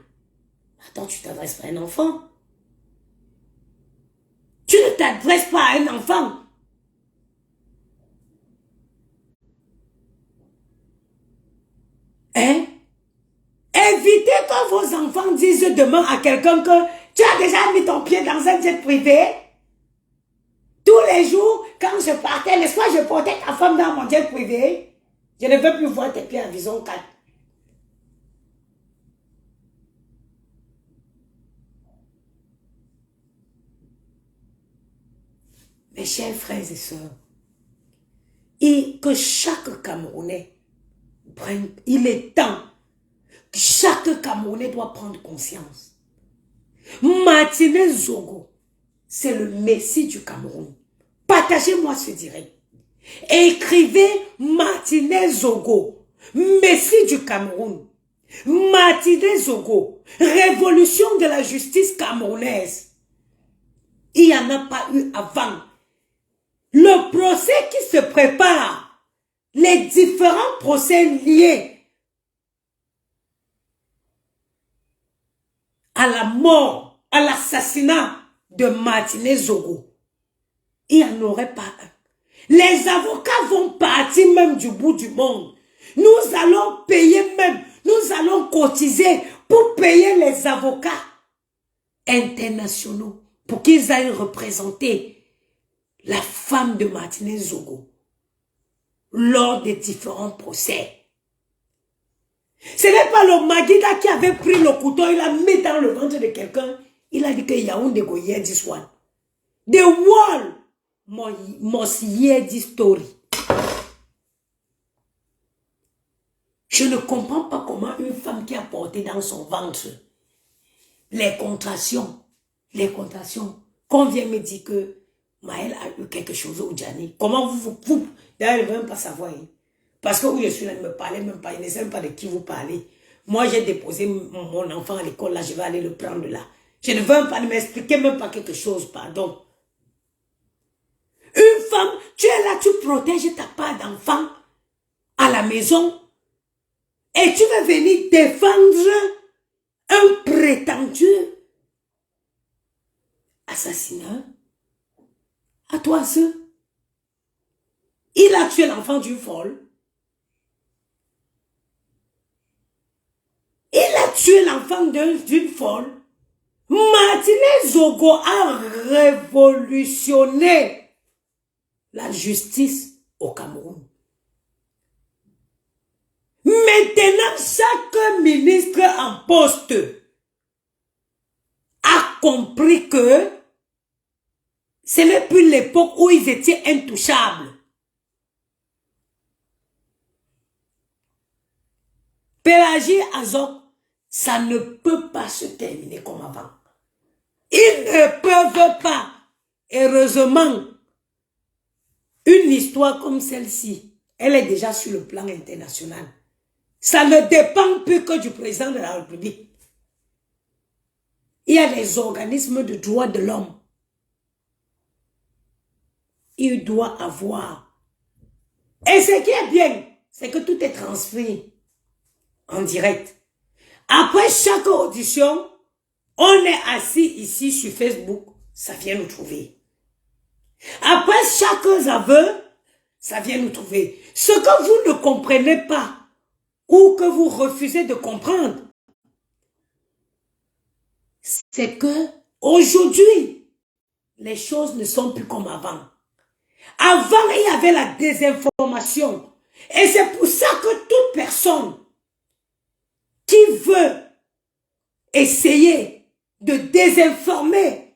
Attends, tu t'adresses pas à un enfant. Tu ne t'adresses pas à un enfant. Hein? Évitez que vos enfants disent demain à quelqu'un que tu as déjà mis ton pied dans un jet privé. Tous les jours, quand je partais, le soir, je portais ta femme dans mon jet privé. Je ne veux plus voir tes pieds à vision 4. Mes chers frères et sœurs, et que chaque Camerounais prenne, il est temps que chaque Camerounais doit prendre conscience. Martinez Zogo, c'est le Messie du Cameroun. Partagez-moi ce direct. Écrivez Martinez Zogo, Messie du Cameroun. Martinez Zogo, révolution de la justice camerounaise. Il n'y en a pas eu avant. Le procès qui se prépare, les différents procès liés à la mort, à l'assassinat de Martinez Zogo, il n'y en aurait pas un. Les avocats vont partir même du bout du monde. Nous allons payer même, nous allons cotiser pour payer les avocats internationaux pour qu'ils aillent représenter la femme de Martinez Zogo lors des différents procès. Ce n'est pas le Magida qui avait pris le couteau, il l'a mis dans le ventre de quelqu'un. Il a dit que Yaoundé go hear this one. The world must hear this story. Je ne comprends pas comment une femme qui a porté dans son ventre les contractions, qu'on vient me dire que Maël a eu quelque chose au Djani. Comment vous d'ailleurs, je ne veux même pas savoir. Hein. Parce que où je suis là, ne me parlez même pas, il ne sait même pas de qui vous parlez. Moi, j'ai déposé mon enfant à l'école, là, je vais aller le prendre là. Je ne veux même pas m'expliquer même pas quelque chose, pardon. Une femme, tu es là, tu protèges ta part d'enfant à la maison et tu veux venir défendre un prétendu assassinat. À toi, ce. Il a tué l'enfant d'une folle. Il a tué l'enfant d'une folle. Martinez Zogo a révolutionné la justice au Cameroun. Maintenant, chaque ministre en poste a compris que ce n'est plus l'époque où ils étaient intouchables. Pélagie Azok, ça ne peut pas se terminer comme avant. Ils ne peuvent pas. Heureusement, une histoire comme celle-ci, elle est déjà sur le plan international. Ça ne dépend plus que du président de la République. Il y a des organismes de droits de l'homme. Il doit avoir. Et ce qui est bien, c'est que tout est transmis en direct. Après chaque audition, on est assis ici sur Facebook, ça vient nous trouver. Après chaque aveu, ça vient nous trouver. Ce que vous ne comprenez pas, ou que vous refusez de comprendre, c'est que aujourd'hui, les choses ne sont plus comme avant. Avant, il y avait la désinformation. Et c'est pour ça que toute personne qui veut essayer de désinformer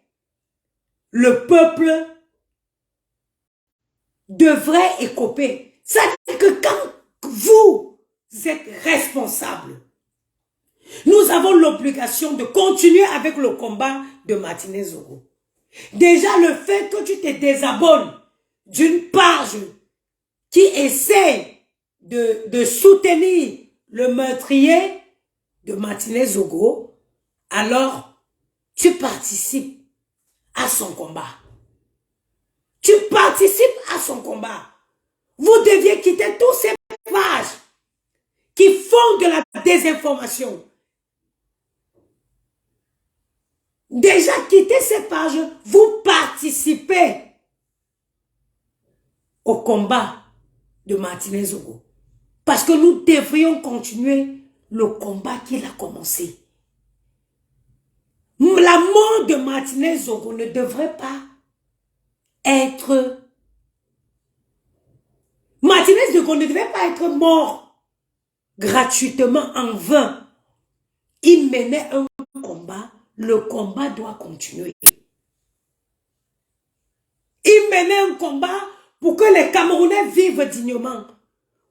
le peuple devrait écoper. Ça veut dire que quand vous êtes responsable, nous avons l'obligation de continuer avec le combat de Martinez Zogo. Déjà, le fait que tu te désabonnes d'une page qui essaie de soutenir le meurtrier de Martinez Zogo, alors tu participes à son combat. Tu participes à son combat. Vous deviez quitter tous ces pages qui font de la désinformation. Déjà quittez ces pages, vous participez au combat de Martinez Zogo. Parce que nous devrions continuer le combat qu'il a commencé. La mort de Martinez Zogo ne devrait pas être... Martinez Zogo ne devait pas être mort gratuitement en vain. Il menait un combat. Le combat doit continuer. Il menait un combat pour que les Camerounais vivent dignement.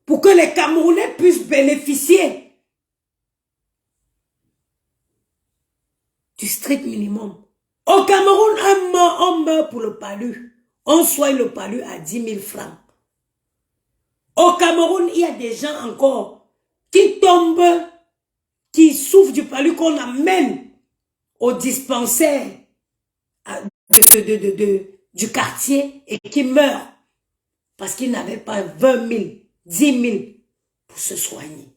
Pour que les Camerounais puissent bénéficier du strict minimum. Au Cameroun, on meurt pour le palu. On soigne le palu à 10 000 francs. Au Cameroun, il y a des gens encore qui tombent, qui souffrent du palu qu'on amène au dispensaire du quartier et qui meurent parce qu'ils n'avaient pas 20 000, 10 000 pour se soigner.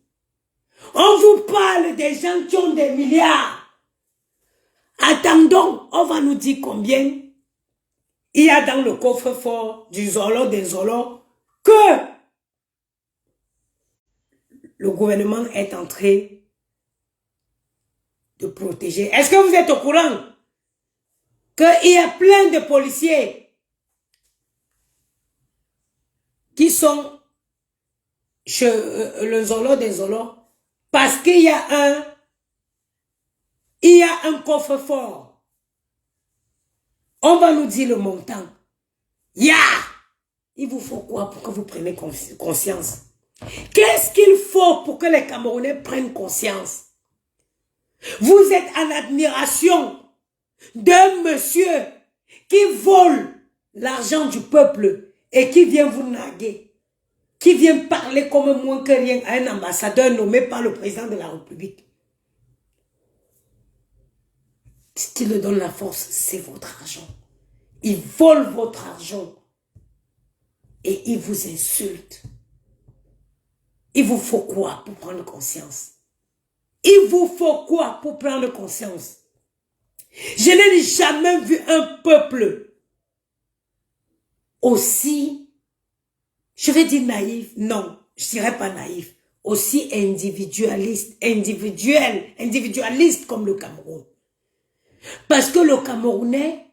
On vous parle des gens qui ont des milliards. Attendons, on va nous dire combien il y a dans le coffre-fort du Zolo des Zolos que le gouvernement est en train de protéger. Est-ce que vous êtes au courant qu'il y a plein de policiers qui sont chez le Zolo des Zolos parce qu'il y a un coffre-fort. On va nous dire le montant. Il vous faut quoi pour que vous preniez conscience? Qu'est-ce qu'il faut pour que les Camerounais prennent conscience? Vous êtes en admiration d'un monsieur qui vole l'argent du peuple et qui vient vous narguer, qui vient parler comme moins que rien à un ambassadeur nommé par le président de la République. Ce qui le donne la force, c'est votre argent. Il vole votre argent et il vous insulte. Il vous faut quoi pour prendre conscience? Il vous faut quoi pour prendre conscience? Je n'ai jamais vu un peuple aussi, je vais dire naïf, non, je ne dirais pas naïf, aussi individualiste comme le Cameroun. Parce que le Camerounais,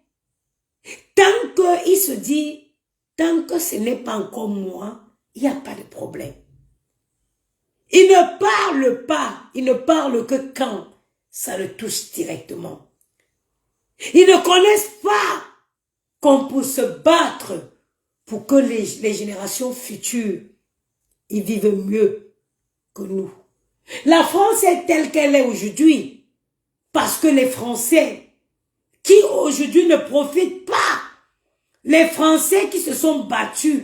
tant qu'il se dit, tant que ce n'est pas encore moi, il n'y a pas de problème. Il ne parle pas, il ne parle que quand ça le touche directement. Ils ne connaissent pas qu'on peut se battre pour que les générations futures, ils vivent mieux que nous. La France est telle qu'elle est aujourd'hui parce que les Français qui aujourd'hui ne profitent pas, les Français qui se sont battus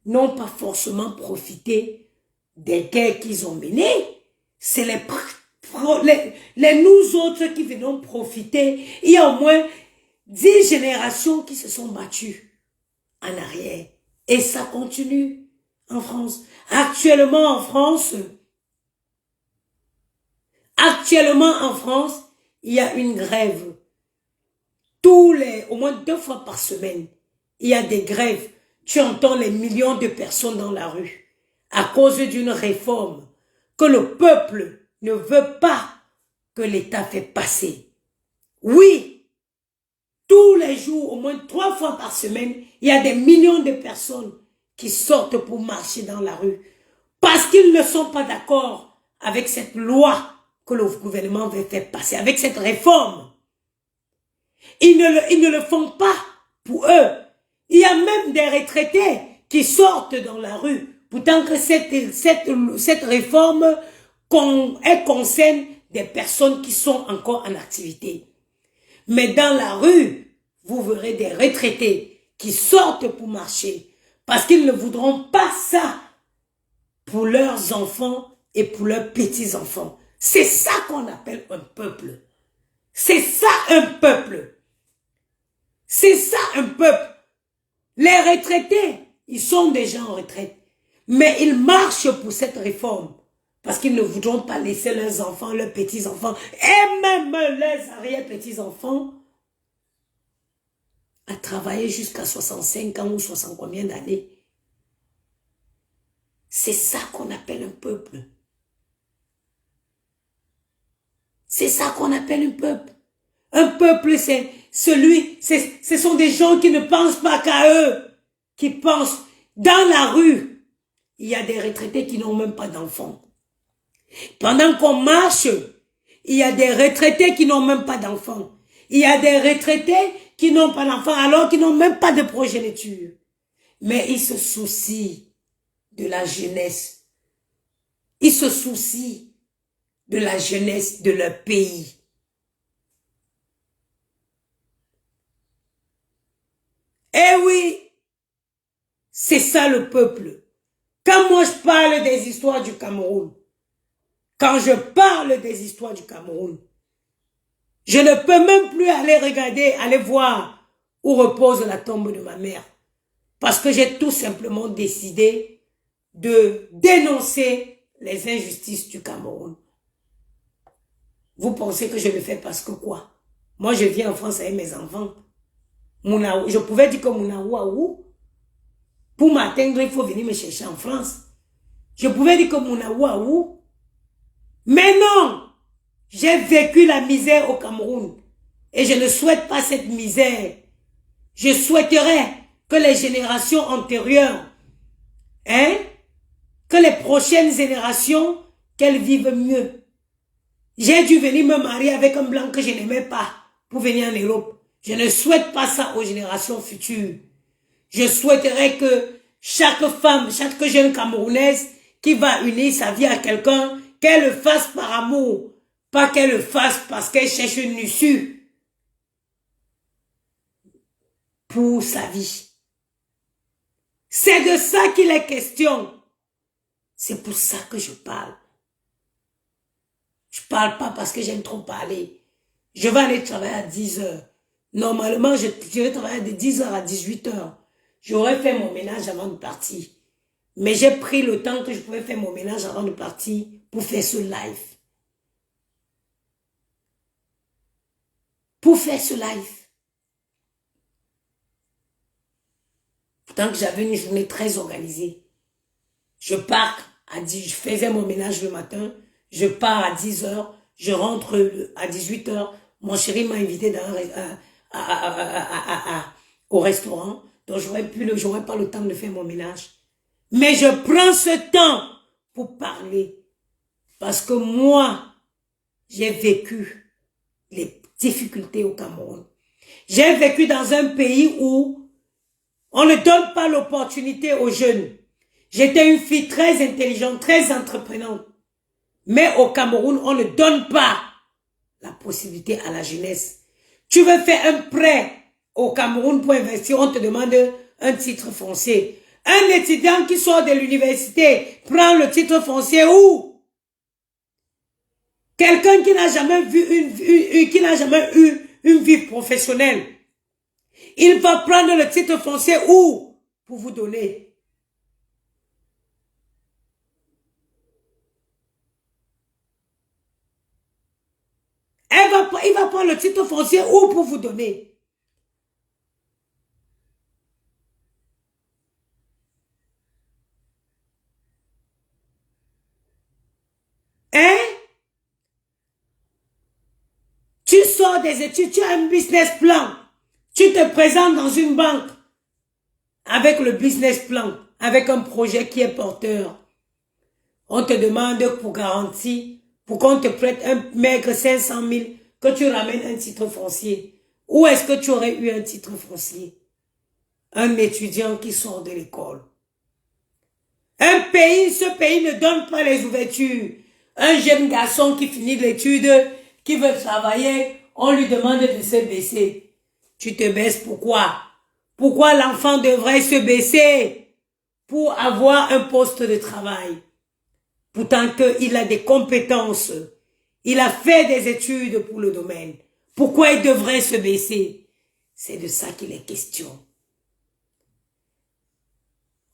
n'ont pas forcément profité des guerres qu'ils ont menées. C'est les nous autres qui venons profiter. Il y a au moins 10 générations qui se sont battues en arrière. Et ça continue en France. Actuellement en France, il y a une grève. Au moins 2 fois par semaine, il y a des grèves. Tu entends les millions de personnes dans la rue à cause d'une réforme que le peuple ne veut pas que l'État fait passer. Oui, tous les jours, au moins 3 fois par semaine, il y a des millions de personnes qui sortent pour marcher dans la rue. Parce qu'ils ne sont pas d'accord avec cette loi que le gouvernement veut faire passer, avec cette réforme. Ils ne le font pas pour eux. Il y a même des retraités qui sortent dans la rue. Pourtant que cette réforme elle concerne des personnes qui sont encore en activité. Mais dans la rue, vous verrez des retraités qui sortent pour marcher parce qu'ils ne voudront pas ça pour leurs enfants et pour leurs petits-enfants. C'est ça qu'on appelle un peuple. C'est ça un peuple. C'est ça un peuple. Les retraités, ils sont déjà en retraite. Mais ils marchent pour cette réforme. Parce qu'ils ne voudront pas laisser leurs enfants, leurs petits-enfants, et même leurs arrière-petits-enfants, à travailler jusqu'à 65 ans ou 60 combien d'années. C'est ça qu'on appelle un peuple. C'est ça qu'on appelle un peuple. Un peuple, c'est ce sont des gens qui ne pensent pas qu'à eux, qui pensent. Dans la rue, il y a des retraités qui n'ont même pas d'enfants. Pendant qu'on marche, il y a des retraités qui n'ont même pas d'enfants. Il y a des retraités qui n'ont pas d'enfants alors qu'ils n'ont même pas de progéniture. Mais ils se soucient de la jeunesse. Ils se soucient de la jeunesse de leur pays. Eh oui, c'est ça le peuple. Quand moi je parle des histoires du Cameroun, quand je parle des histoires du Cameroun, je ne peux même plus aller regarder, aller voir où repose la tombe de ma mère. Parce que j'ai tout simplement décidé de dénoncer les injustices du Cameroun. Vous pensez que je le fais parce que quoi? Moi, je viens en France avec mes enfants. Je pouvais dire que Mounaouaou, pour m'atteindre, il faut venir me chercher en France. Je pouvais dire que Mounaouaou, mais non! J'ai vécu la misère au Cameroun. Et je ne souhaite pas cette misère. Je souhaiterais que les générations antérieures, que les prochaines générations, qu'elles vivent mieux. J'ai dû venir me marier avec un blanc que je n'aimais pas pour venir en Europe. Je ne souhaite pas ça aux générations futures. Je souhaiterais que chaque femme, chaque jeune Camerounaise qui va unir sa vie à quelqu'un, qu'elle le fasse par amour, pas qu'elle le fasse parce qu'elle cherche une issue pour sa vie. C'est de ça qu'il est question. C'est pour ça que je parle. Je parle pas parce que j'aime trop parler. Je vais aller travailler à 10 heures. Normalement, je vais travailler de 10 heures à 18 heures. J'aurais fait mon ménage avant de partir. Mais j'ai pris le temps que je pouvais faire mon ménage avant de partir pour faire ce live. Pour faire ce live. Pourtant que j'avais une journée très organisée. Je pars à 10, je faisais mon ménage le matin, je pars à 10 heures, je rentre à 18 heures. Mon chéri m'a invité au restaurant, donc j'aurais pas le temps de faire mon ménage. Mais je prends ce temps pour parler. Parce que moi, j'ai vécu les difficultés au Cameroun. J'ai vécu dans un pays où on ne donne pas l'opportunité aux jeunes. J'étais une fille très intelligente, très entreprenante. Mais au Cameroun, on ne donne pas la possibilité à la jeunesse. Tu veux faire un prêt au Cameroun pour investir, on te demande un titre foncier. Un étudiant qui sort de l'université prend le titre foncier où? Quelqu'un qui n'a jamais eu une vie professionnelle. Il va prendre le titre foncier où? Pour vous donner. Il va prendre le titre foncier où pour vous donner? Hein? Tu sors des études, tu as un business plan. Tu te présentes dans une banque avec le business plan, avec un projet qui est porteur. On te demande pour garantie, pour qu'on te prête un maigre 500 000, que tu ramènes un titre foncier. Où est-ce que tu aurais eu un titre foncier? Un étudiant qui sort de l'école. Ce pays ne donne pas les ouvertures. Un jeune garçon qui finit l'étude, qui veut travailler, on lui demande de se baisser. Tu te baisses pourquoi? Pourquoi l'enfant devrait se baisser pour avoir un poste de travail? Pourtant qu'il a des compétences. Il a fait des études pour le domaine. Pourquoi il devrait se baisser? C'est de ça qu'il est question.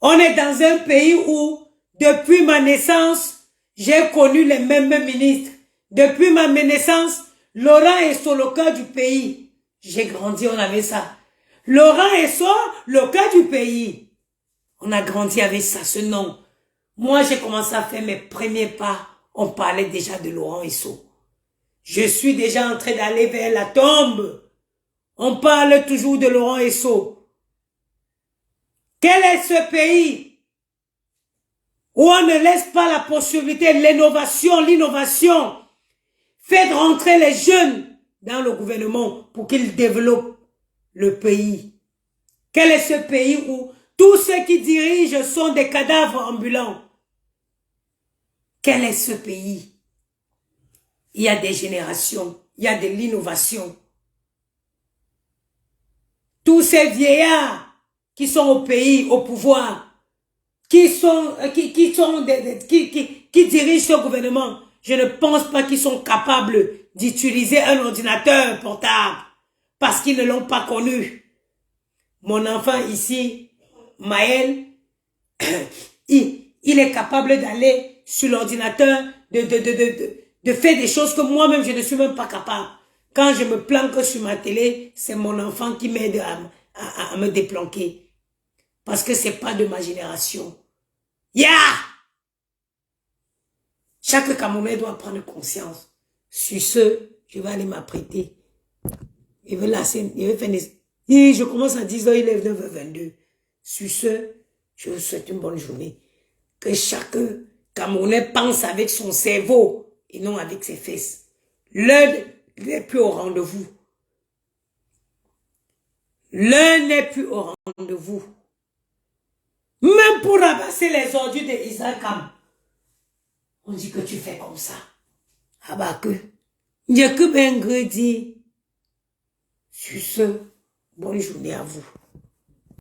On est dans un pays où, depuis ma naissance, j'ai connu les mêmes ministres. Depuis ma naissance, Laurent Esso, le cœur du pays. J'ai grandi, on avait ça. Laurent Esso, le cœur du pays. On a grandi avec ça, ce nom. Moi, j'ai commencé à faire mes premiers pas. On parlait déjà de Laurent Esso. Je suis déjà en train d'aller vers la tombe. On parle toujours de Laurent Esso. Quel est ce pays où on ne laisse pas la possibilité de l'innovation? Faites rentrer les jeunes dans le gouvernement pour qu'ils développent le pays. Quel est ce pays où tous ceux qui dirigent sont des cadavres ambulants? Quel est ce pays? Il y a des générations, il y a de l'innovation. Tous ces vieillards qui sont au pays, au pouvoir, qui dirigent ce gouvernement, je ne pense pas qu'ils sont capables d'utiliser un ordinateur portable parce qu'ils ne l'ont pas connu. Mon enfant ici, Maël, il est capable d'aller sur l'ordinateur, de faire des choses que moi-même je ne suis même pas capable. Quand je me planque sur ma télé, c'est mon enfant qui m'aide à me déplanquer. Parce que c'est pas de ma génération. Chaque Camerounais doit prendre conscience. Sur ce, je vais aller m'apprêter. Je commence à 10h, il est 9h22. Sur ce, je vous souhaite une bonne journée. Que chaque Camerounais pense avec son cerveau et non avec ses fesses. L'un n'est plus au rendez-vous. L'un n'est plus au rendez-vous. Même pour ramasser les ordures de Isakam, on dit que tu fais comme ça. Ah bah que. Il n'y a que ben dit. Sur ce, bonne journée à vous.